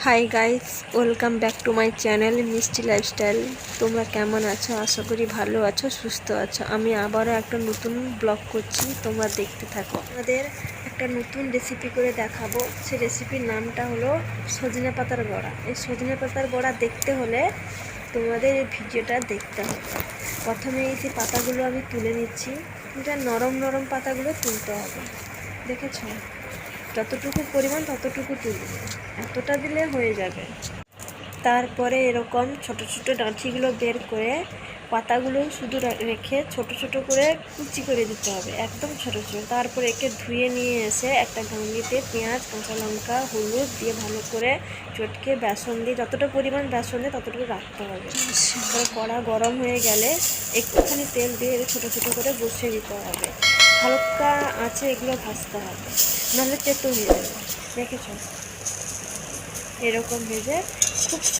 Hi guys, welcome back to my channel মিষ্টি lifestyle. তোমরা কেমন আছো? আশা করি ভালো আছো, সুস্থ আছো। আমি আবারও একটা নতুন ব্লগ করছি, তোমরা দেখতে থাকো। আমাদের একটা নতুন রেসিপি করে দেখাবো। সেই রেসিপির নামটা হলো সজনে পাতার বড়া। এই সজনে পাতার বড়া দেখতে হলে তোমাদের এই ভিডিওটা দেখতে হবে। প্রথমে এই যে পাতাগুলো আমি তুলে নিচ্ছি, এটা নরম নরম পাতাগুলো তুলতে হবে। দেখেছো? যতটুকু পরিমাণ ততটুকু তুলবে, এতটা দিলে হয়ে যাবে। তারপরে এরকম ছোট ছোট ডাঁটিগুলো বের করে পাতাগুলো শুধু রেখে ছোট ছোট করে কুচি করে দিতে হবে, একদম ছোট ছোট। তারপরে একে ধুয়ে নিয়ে এসে একটা গামলিতে পেঁয়াজ, কাঁচা লঙ্কা, হলুদ দিয়ে ভালো করে চটকে বেসন দিয়ে, যতটা পরিমাণ বেসন দিয়ে ততটুকু রাখতে হবে। তারপরে কড়া গরম হয়ে গেলে একটুখানি তেল দিয়ে ছোট ছোট করে বসিয়ে দিতে হবে। হালকা আঁচে এগুলো ভাজতে হবে, নাহলে তেতো হয়ে যাবে। দেখেছো? এরকম ভেজে খুব